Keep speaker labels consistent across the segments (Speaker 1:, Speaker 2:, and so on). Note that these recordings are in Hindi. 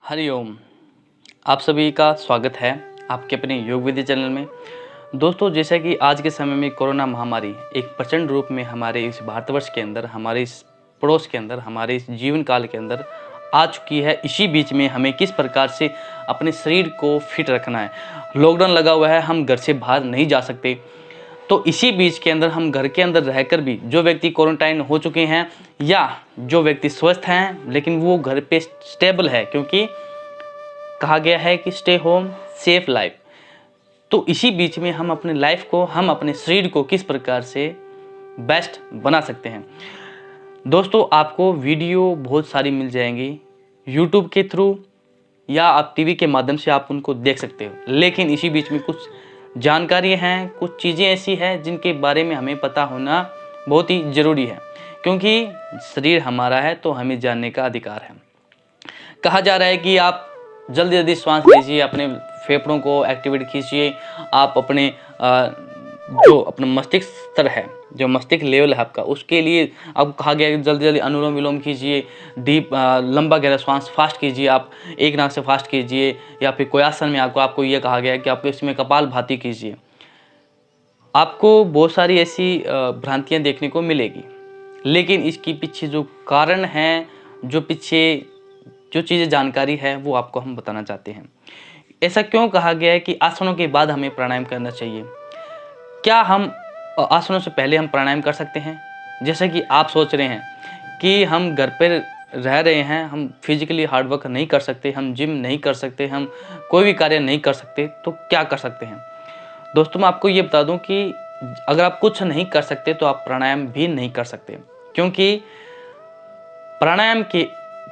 Speaker 1: हरिओम। आप सभी का स्वागत है आपके अपने योग विधि चैनल में। दोस्तों, जैसा कि आज के समय में कोरोना महामारी एक प्रचंड रूप में हमारे इस भारतवर्ष के अंदर, हमारे इस पड़ोस के अंदर, हमारे इस जीवन काल के अंदर आ चुकी है। इसी बीच में हमें किस प्रकार से अपने शरीर को फिट रखना है। लॉकडाउन लगा हुआ है, हम घर से बाहर नहीं जा सकते। तो इसी बीच के अंदर हम घर के अंदर रहकर भी जो व्यक्ति क्वारंटाइन हो चुके हैं या जो व्यक्ति स्वस्थ हैं लेकिन वो घर पे स्टेबल है, क्योंकि कहा गया है कि स्टे होम सेफ लाइफ। तो इसी बीच में हम अपने लाइफ को, हम अपने शरीर को किस प्रकार से बेस्ट बना सकते हैं। दोस्तों, आपको वीडियो बहुत सारी मिल जाएंगी यूट्यूब के थ्रू या आप टीवी के माध्यम से आप उनको देख सकते हो, लेकिन इसी बीच में कुछ जानकारी हैं, कुछ चीज़ें ऐसी हैं जिनके बारे में हमें पता होना बहुत ही ज़रूरी है, क्योंकि शरीर हमारा है तो हमें जानने का अधिकार है। कहा जा रहा है कि आप जल्दी जल्दी श्वास लीजिए, अपने फेफड़ों को एक्टिवेट कीजिए। आप अपने जो अपना मस्तिष्क स्तर है, जो मस्तिष्क लेवल है आपका, उसके लिए आपको कहा गया है कि जल्दी जल्दी अनुलोम विलोम कीजिए, डीप लंबा गहरा श्वास फास्ट कीजिए, आप एक नाक से फास्ट कीजिए, या फिर कोई आसन में आपको ये कहा गया है कि आपको इसमें कपालभाति कीजिए। आपको बहुत सारी ऐसी भ्रांतियाँ देखने को मिलेगी, लेकिन इसके पीछे जो कारण हैं, जो पीछे जो चीज़ें जानकारी है, वो आपको हम बताना चाहते हैं। ऐसा क्यों कहा गया है कि आसनों के बाद हमें प्राणायाम करना चाहिए? क्या हम आसनों से पहले हम प्राणायाम कर सकते हैं? जैसे कि आप सोच रहे हैं कि हम घर पर रह रहे हैं, हम फिजिकली हार्ड वर्क नहीं कर सकते, हम जिम नहीं कर सकते, हम कोई भी कार्य नहीं कर सकते, तो क्या कर सकते हैं? दोस्तों, मैं आपको ये बता दूं कि अगर आप कुछ नहीं कर सकते तो आप प्राणायाम भी नहीं कर सकते, क्योंकि प्राणायाम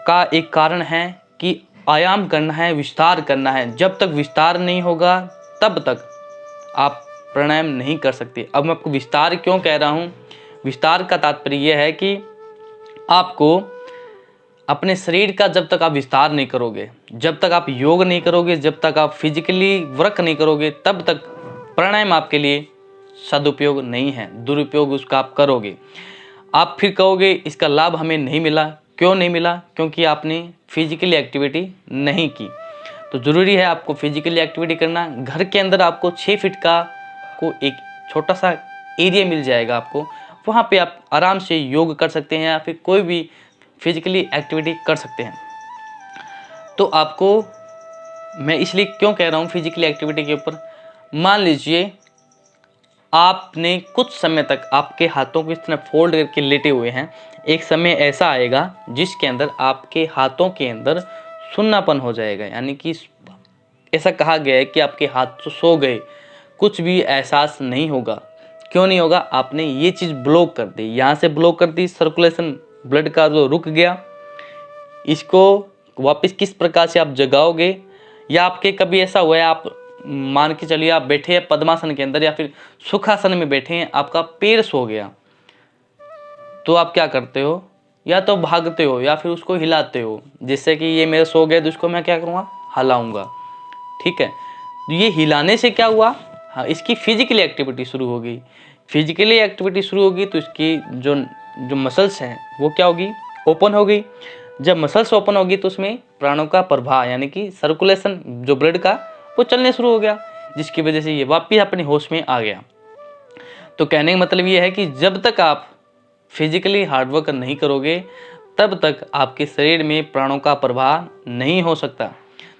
Speaker 1: का एक कारण है कि आयाम करना है, विस्तार करना है। जब तक विस्तार नहीं होगा तब तक आप प्राणायाम नहीं कर सकते। अब मैं आपको विस्तार क्यों कह रहा हूँ? विस्तार का तात्पर्य यह है कि आपको अपने शरीर का जब तक आप विस्तार नहीं करोगे, जब तक आप योग नहीं करोगे, जब तक आप फिजिकली वर्क नहीं करोगे, तब तक प्राणायाम आपके लिए सदुपयोग नहीं है, दुरुपयोग उसका आप करोगे। आप फिर कहोगे इसका लाभ हमें नहीं मिला। क्यों नहीं मिला? क्योंकि आपने फिजिकली एक्टिविटी नहीं की। तो ज़रूरी है आपको फिजिकली एक्टिविटी करना। घर के अंदर आपको 6 फीट का को एक छोटा सा एरिया मिल जाएगा आपको, वहाँ पे आप आराम से योग कर सकते हैं या फिर कोई भी फिजिकली एक्टिविटी कर सकते हैं। तो आपको मैं इसलिए क्यों कह रहा हूँ फिजिकली एक्टिविटी के ऊपर, मान लीजिए आपने कुछ समय तक आपके हाथों को इस तरह फोल्ड करके लेटे हुए हैं। एक समय ऐसा आएगा जिसके अंदर आपके हाथों के अंदर सुन्नापन हो जाएगा, यानी कि ऐसा कहा गया है कि आपके हाथ तो सो गए, कुछ भी एहसास नहीं होगा। क्यों नहीं होगा? आपने ये चीज़ ब्लॉक कर दी, यहाँ से ब्लॉक कर दी, सर्कुलेशन ब्लड का जो रुक गया, इसको वापस किस प्रकार से आप जगाओगे? या आपके कभी ऐसा हुआ है, आप मान के चलिए आप बैठे हैं पद्मासन के अंदर या फिर सुखासन में बैठे हैं, आपका पैर सो गया, तो आप क्या करते हो? या तो भागते हो या फिर उसको हिलाते हो, जिससे कि ये मेरे सो गए तो इसको मैं क्या करूँगा? हिलाऊंगा। ठीक है, तो ये हिलाने से क्या हुआ? हाँ, इसकी फिजिकली एक्टिविटी शुरू हो गई। फिजिकली एक्टिविटी शुरू होगी तो इसकी जो मसल्स हैं वो क्या होगी? ओपन हो गई। जब मसल्स ओपन होगी तो उसमें प्राणों का प्रवाह, यानी कि सर्कुलेशन जो ब्लड का, वो चलने शुरू हो गया, जिसकी वजह से ये वापस अपने होश में आ गया। तो कहने का मतलब ये है कि जब तक आप फिजिकली हार्डवर्क नहीं करोगे तब तक आपके शरीर में प्राणों का प्रवाह नहीं हो सकता।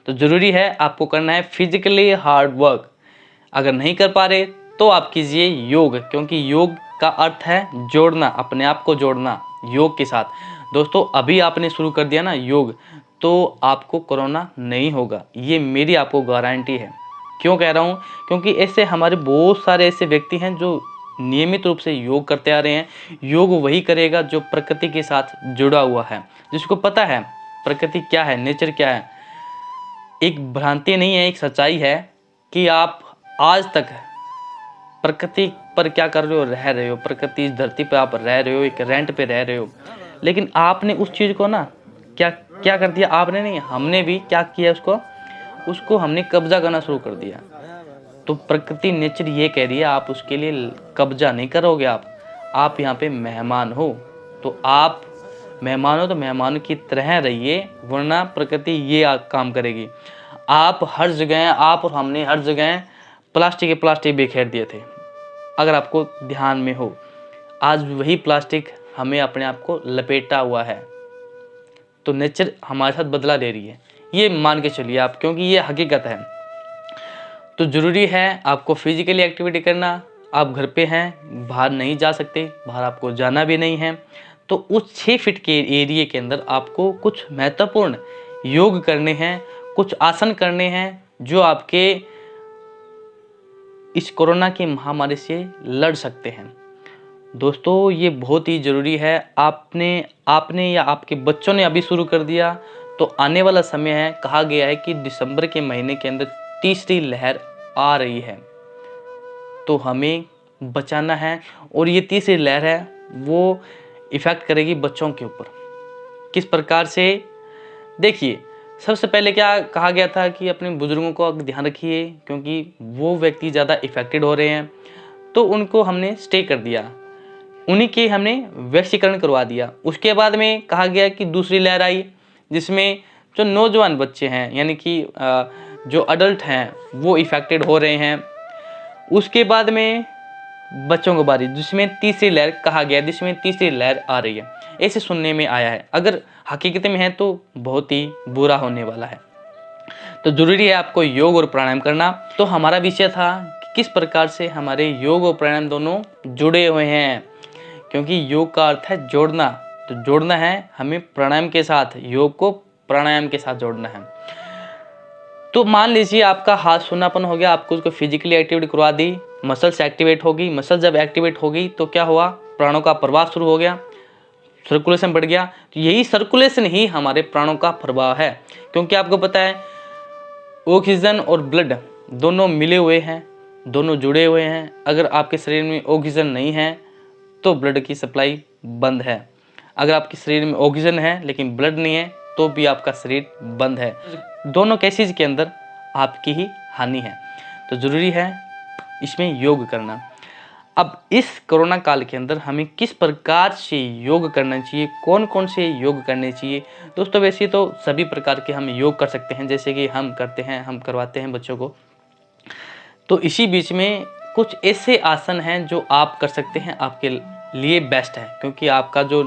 Speaker 1: तो ज़रूरी है आपको करना है फिजिकली हार्ड वर्क। अगर नहीं कर पा रहे तो आप कीजिए योग, क्योंकि योग का अर्थ है जोड़ना, अपने आप को जोड़ना योग के साथ। दोस्तों, अभी आपने शुरू कर दिया ना योग, तो आपको कोरोना नहीं होगा, ये मेरी आपको गारंटी है। क्यों कह रहा हूँ? क्योंकि ऐसे हमारे बहुत सारे ऐसे व्यक्ति हैं जो नियमित रूप से योग करते आ रहे हैं। योग वही करेगा जो प्रकृति के साथ जुड़ा हुआ है, जिसको पता है प्रकृति क्या है, नेचर क्या है। एक भ्रांति नहीं है, एक सच्चाई है कि आप आज तक प्रकृति पर क्या कर रहे हो? रह रहे हो। प्रकृति इस धरती पर आप रह रहे हो, एक रेंट पे रह रहे हो, लेकिन आपने उस चीज़ को ना क्या क्या कर दिया? आपने नहीं, हमने भी क्या किया? उसको हमने कब्जा करना शुरू कर दिया। तो प्रकृति, नेचर ये कह रही है आप उसके लिए कब्जा नहीं करोगे, आप यहाँ पे मेहमान हो। तो आप मेहमान तो मेहमान की तरह रहिए, वरना प्रकृति ये काम करेगी। आप हर जगह, आप और हमने हर जगह प्लास्टिक के प्लास्टिक बिखेर दिए थे, अगर आपको ध्यान में हो। आज वही प्लास्टिक हमें अपने आप को लपेटा हुआ है, तो नेचर हमारे साथ बदला ले रही है, ये मान के चलिए आप, क्योंकि ये हकीकत है। तो ज़रूरी है आपको फिजिकली एक्टिविटी करना। आप घर पे हैं, बाहर नहीं जा सकते, बाहर आपको जाना भी नहीं है, तो उस 6 फीट के एरिया के अंदर आपको कुछ महत्वपूर्ण योग करने हैं, कुछ आसन करने हैं जो आपके इस कोरोना की महामारी से लड़ सकते हैं। दोस्तों ये बहुत ही ज़रूरी है। आपने या आपके बच्चों ने अभी शुरू कर दिया तो आने वाला समय है, कहा गया है कि दिसंबर के महीने के अंदर तीसरी लहर आ रही है, तो हमें बचाना है। और ये तीसरी लहर है वो इफ़ेक्ट करेगी बच्चों के ऊपर। किस प्रकार से, देखिए, सबसे पहले क्या कहा गया था कि अपने बुजुर्गों को ध्यान रखिए, क्योंकि वो व्यक्ति ज़्यादा इफ़ेक्टेड हो रहे हैं, तो उनको हमने स्टे कर दिया, उन्हीं के हमने वैक्सीकरण करवा दिया। उसके बाद में कहा गया कि दूसरी लहर आई, जिसमें जो नौजवान बच्चे हैं, यानी कि जो अडल्ट हैं, वो इफ़ेक्टेड हो रहे हैं। उसके बाद में बच्चों की बारी, जिसमें तीसरी लहर कहा गया, जिसमें तीसरी लहर आ रही है, ऐसे सुनने में आया है। अगर हकीकत में है तो बहुत ही बुरा होने वाला है। तो ज़रूरी है आपको योग और प्राणायाम करना। तो हमारा विषय था कि किस प्रकार से हमारे योग और प्राणायाम दोनों जुड़े हुए हैं, क्योंकि योग का अर्थ है जोड़ना। तो जोड़ना है हमें प्राणायाम के साथ, योग को प्राणायाम के साथ जोड़ना है। तो मान लीजिए आपका हाथ सूनापन हो गया, आपको उसको फिजिकली एक्टिविटी करवा दी, मसल्स एक्टिवेट होगी। मसल जब एक्टिवेट होगी तो क्या हुआ, प्राणों का प्रवाह शुरू हो गया, सर्कुलेशन बढ़ गया। तो यही सर्कुलेशन ही हमारे प्राणों का प्रवाह है, क्योंकि आपको पता है ऑक्सीजन और ब्लड दोनों मिले हुए हैं, दोनों जुड़े हुए हैं। अगर आपके शरीर में ऑक्सीजन नहीं है तो ब्लड की सप्लाई बंद है। अगर आपके शरीर में ऑक्सीजन है लेकिन ब्लड नहीं है तो भी आपका शरीर बंद है। दोनों केसेस के अंदर आपकी ही हानि है। तो ज़रूरी है इसमें योग करना। अब इस कोरोना काल के अंदर हमें किस प्रकार से योग करना चाहिए, कौन कौन से योग करने चाहिए। दोस्तों वैसे तो सभी प्रकार के हम योग कर सकते हैं, जैसे कि हम करते हैं, हम करवाते हैं बच्चों को। तो इसी बीच में कुछ ऐसे आसन हैं जो आप कर सकते हैं, आपके लिए बेस्ट है, क्योंकि आपका जो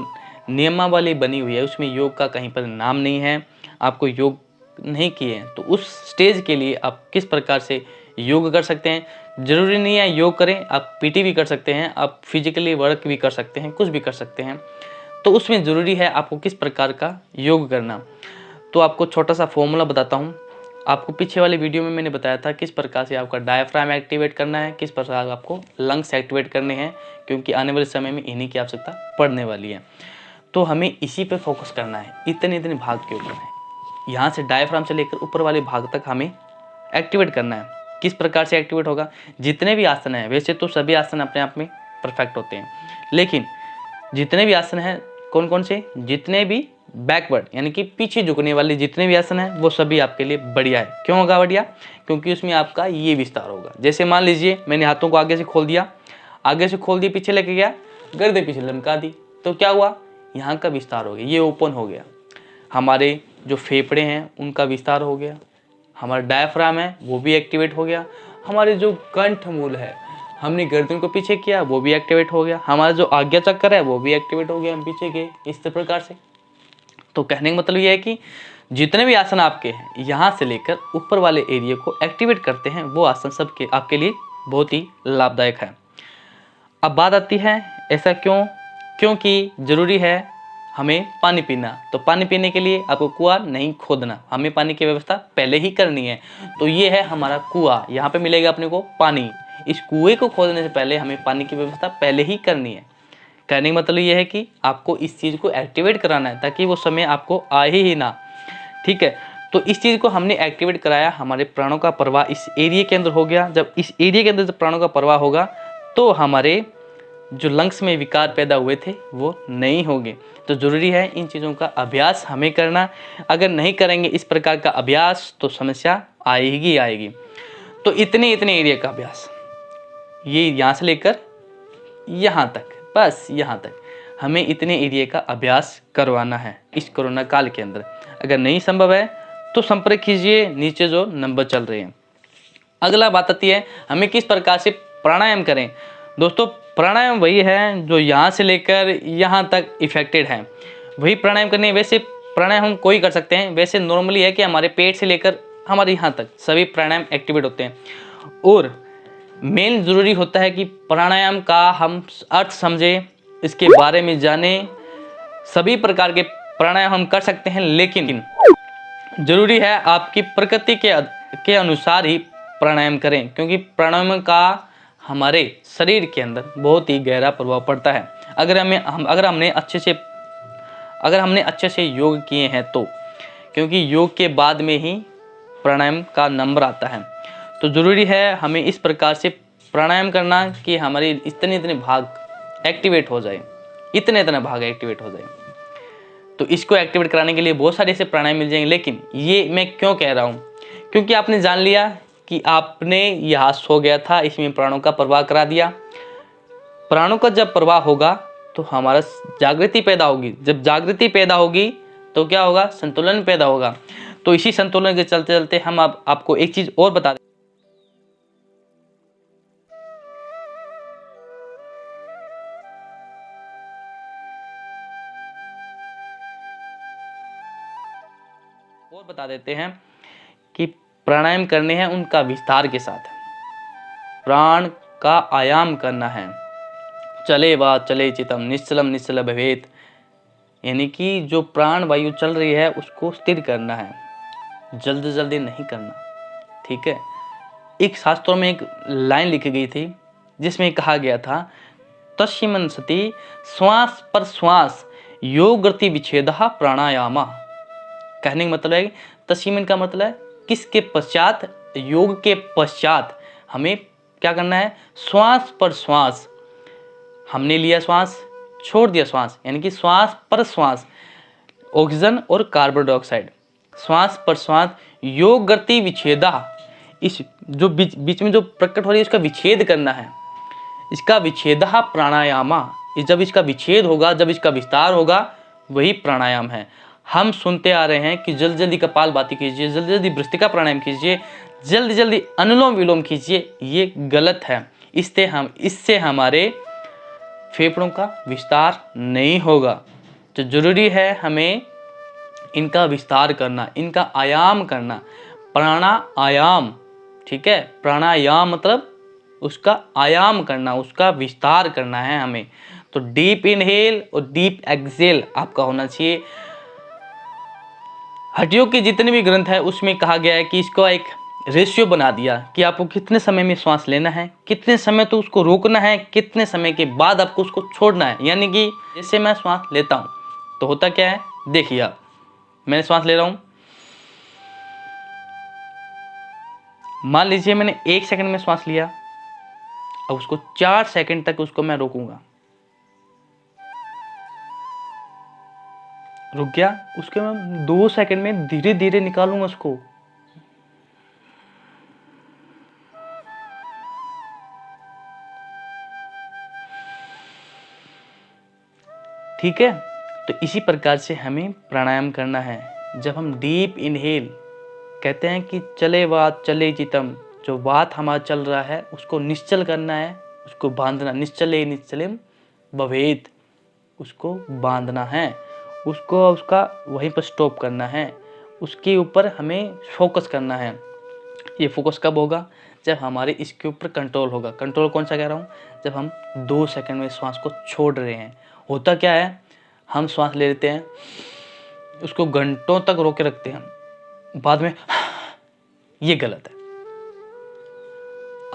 Speaker 1: नियमावली बनी हुई है उसमें योग का कहीं पर नाम नहीं है, आपको योग नहीं किए हैं। तो उस स्टेज के लिए आप किस प्रकार से योग कर सकते हैं। ज़रूरी नहीं है योग करें, आप पीटी भी कर सकते हैं, आप फिजिकली वर्क भी कर सकते हैं, कुछ भी कर सकते हैं। तो उसमें ज़रूरी है आपको किस प्रकार का योग करना। तो आपको छोटा सा फॉर्मूला बताता हूँ। आपको पीछे वाले वीडियो में मैंने बताया था किस प्रकार से आपका डायफ्राम एक्टिवेट करना है, किस प्रकार आपको लंग्स एक्टिवेट करने हैं, क्योंकि आने वाले समय में इन्हीं की आवश्यकता पड़ने वाली है। तो हमें इसी पे फोकस करना है, इतने भाग के ऊपर है। यहाँ से डायफ्राम से लेकर ऊपर वाले भाग तक हमें एक्टिवेट करना है। किस प्रकार से एक्टिवेट होगा, जितने भी आसन हैं, वैसे तो सभी आसन अपने आप में परफेक्ट होते हैं, लेकिन जितने भी आसन हैं, कौन कौन से, जितने भी बैकवर्ड यानी कि पीछे झुकने वाले जितने भी आसन हैं वो सभी आपके लिए बढ़िया है। क्यों होगा बढ़िया, क्योंकि उसमें आपका ये विस्तार होगा। जैसे मान लीजिए मैंने हाथों को आगे से खोल दिया, पीछे लेके गया, गर्दन पीछे लमका दी, तो क्या हुआ, यहाँ का विस्तार हो गया, ये ओपन हो गया। हमारे जो फेफड़े हैं उनका विस्तार हो गया, हमारा डायफ्राम है वो भी एक्टिवेट हो गया, हमारे जो कंठ मूल है, हमने गर्दन को पीछे किया वो भी एक्टिवेट हो गया, हमारा जो आज्ञा चक्र है वो भी एक्टिवेट हो गया, हम पीछे गए, इस प्रकार से। तो कहने का मतलब ये है कि जितने भी आसन आपके हैं, यहाँ से लेकर ऊपर वाले एरिया को एक्टिवेट करते हैं, वो आसन सबके आपके लिए बहुत ही लाभदायक है। अब बात आती है ऐसा क्यों, क्योंकि ज़रूरी है हमें पानी पीना। तो पानी पीने के लिए आपको कुआं नहीं खोदना, हमें पानी की व्यवस्था पहले ही करनी है। तो ये है हमारा कुआं, यहाँ पे मिलेगा अपने को पानी। इस कुएं को खोदने से पहले हमें पानी की व्यवस्था पहले ही करनी है। कहने का मतलब ये है कि आपको इस चीज़ को एक्टिवेट कराना है, ताकि वो समय आपको आए ही ना। ठीक है, तो इस चीज़ को हमने एक्टिवेट कराया, हमारे प्राणों का प्रवाह इस एरिया के अंदर हो गया। जब इस एरिया के अंदर जब प्राणों का प्रवाह होगा तो हमारे जो लंग्स में विकार पैदा हुए थे वो नहीं होंगे। तो ज़रूरी है इन चीज़ों का अभ्यास हमें करना। अगर नहीं करेंगे इस प्रकार का अभ्यास तो समस्या आएगी। तो इतने एरिया का अभ्यास, ये यहाँ से लेकर यहाँ तक, बस यहाँ तक हमें इतने एरिया का अभ्यास करवाना है इस कोरोना काल के अंदर। अगर नहीं संभव है तो संपर्क कीजिए, नीचे जो नंबर चल रहे हैं। अगला बात आती है हमें किस प्रकार से प्राणायाम करें। दोस्तों प्राणायाम वही है जो यहाँ से लेकर यहाँ तक इफेक्टेड है, वही प्राणायाम करने। वैसे प्राणायाम हम कोई कर सकते हैं, वैसे नॉर्मली है कि हमारे पेट से लेकर हमारे यहाँ तक सभी प्राणायाम एक्टिवेट होते हैं। और मेन ज़रूरी होता है कि प्राणायाम का हम अर्थ समझें, इसके बारे में जानें। सभी प्रकार के प्राणायाम हम कर सकते हैं, लेकिन ज़रूरी है आपकी प्रकृति के अनुसार ही प्राणायाम करें, क्योंकि प्राणायाम का हमारे शरीर के अंदर बहुत ही गहरा प्रभाव पड़ता है। अगर हमने अच्छे से योग किए हैं तो, क्योंकि योग के बाद में ही प्राणायाम का नंबर आता है। तो ज़रूरी है हमें इस प्रकार से प्राणायाम करना कि हमारे इतने भाग एक्टिवेट हो जाए, इतने भाग एक्टिवेट हो जाए। तो इसको एक्टिवेट कराने के लिए बहुत सारे ऐसे प्राणायाम मिल जाएंगे। लेकिन ये मैं क्यों कह रहा हूँ, क्योंकि आपने जान लिया कि आपने यहाँ सो गया था, इसमें प्राणों का प्रवाह करा दिया। प्राणों का जब प्रवाह होगा तो हमारा जागृति पैदा होगी। जब जागृति पैदा होगी तो क्या होगा, संतुलन पैदा होगा। तो इसी संतुलन के चलते चलते हम आपको एक चीज और बता दें। देते हैं कि प्राणायाम करने हैं उनका विस्तार के साथ, प्राण का आयाम करना है। चले वा चले चितम निश्चलम निश्चल भवेत, यानी कि जो प्राण वायु चल रही है उसको स्थिर करना है, जल्दी नहीं करना। ठीक है। एक शास्त्रों में एक लाइन लिखी गई थी जिसमें कहा गया था तस्मिन् सति श्वास पर श्वास योग गति विच्छेदः प्राणायामा। कहने का मतलब है तस्मिन् का मतलब है किसके पश्चात, योग के पश्चात हमें क्या करना है, श्वास पर श्वास। हमने लिया श्वास, छोड़ दिया श्वास, यानी कि श्वास पर श्वास ऑक्सीजन और कार्बन डाइऑक्साइड, श्वास पर श्वास योग गति विच्छेदा। इस जो बीच में जो प्रकट हो रही है इसका विच्छेद करना है, इसका विच्छेदः प्राणायामा। जब इसका विच्छेद होगा, जब इसका विस्तार होगा, वही प्राणायाम है। हम सुनते आ रहे हैं कि जल्दी कपालभाति कीजिए, जल्दी भ्रष्टिका प्राणायाम कीजिए, जल्दी अनुलोम विलोम कीजिए, ये गलत है। इससे हमारे फेफड़ों का विस्तार नहीं होगा। तो जरूरी है हमें इनका विस्तार करना, इनका आयाम करना, प्राणायाम। ठीक है, प्राणायाम मतलब उसका आयाम करना, उसका विस्तार करना है हमें। तो डीप इनहेल और डीप एक्सहेल आपका होना चाहिए। हड्डियों के जितने भी ग्रंथ है उसमें कहा गया है कि इसको एक रेशियो बना दिया कि आपको कितने समय में श्वास लेना है, कितने समय तो उसको रोकना है, कितने समय के बाद आपको उसको छोड़ना है। यानी कि जैसे मैं श्वास लेता हूं तो होता क्या है, देखिए आप, मैं श्वास ले रहा हूं, मान लीजिए मैंने 1 सेकंड में श्वास लिया, अब उसको 4 सेकंड तक उसको मैं रोकूंगा, रुक गया, उसके मैं 2 सेकंड में धीरे धीरे निकालूंगा उसको। ठीक है। तो इसी प्रकार से हमें प्राणायाम करना है। जब हम डीप इनहेल कहते हैं कि चले वात चले चितम, जो वात हमारा चल रहा है उसको निश्चल करना है, उसको बांधना, निश्चले निश्चलेम भवेत, उसको बांधना है, उसको उसका वहीं पर स्टॉप करना है, उसके ऊपर हमें फोकस करना है। ये फोकस कब होगा, जब हमारे इसके ऊपर कंट्रोल होगा। कंट्रोल कौन सा कह रहा हूँ, जब हम 2 सेकंड में श्वास को छोड़ रहे हैं। होता क्या है, हम श्वास ले लेते हैं, उसको घंटों तक रोके रखते हैं, बाद में ये गलत है।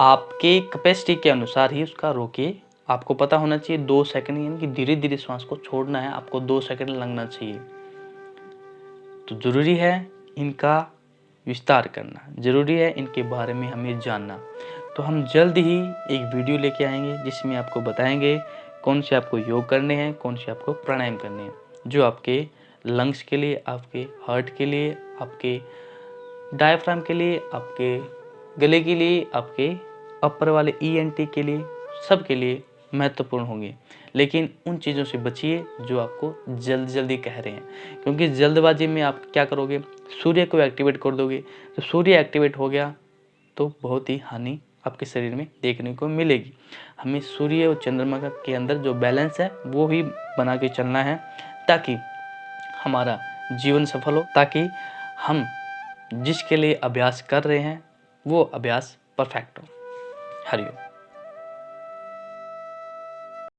Speaker 1: आपके कैपेसिटी के अनुसार ही उसका रोकिए। आपको पता होना चाहिए 2 सेकंड, यानी कि धीरे धीरे श्वास को छोड़ना है, आपको 2 सेकंड लगना चाहिए। तो जरूरी है इनका विस्तार करना, जरूरी है इनके बारे में हमें जानना। तो हम जल्द ही एक वीडियो लेके आएंगे जिसमें आपको बताएंगे कौन से आपको योग करने हैं, कौन से आपको प्राणायाम करने हैं, जो आपके लंग्स के लिए, आपके हार्ट के लिए, आपके डायफ्राम के लिए, आपके गले के लिए, आपके अपर वाले ENT के लिए, सब के लिए महत्वपूर्ण होंगी, लेकिन उन चीज़ों से बचिए जो आपको जल्दी जल्दी कह रहे हैं, क्योंकि जल्दबाजी में आप क्या करोगे, सूर्य को एक्टिवेट कर दोगे। तो सूर्य एक्टिवेट हो गया तो बहुत ही हानि आपके शरीर में देखने को मिलेगी। हमें सूर्य और चंद्रमा के अंदर जो बैलेंस है वो ही बना के चलना है, ताकि हमारा जीवन सफल हो, ताकि हम जिसके लिए अभ्यास कर रहे हैं वो अभ्यास परफेक्ट हो। हरिओम।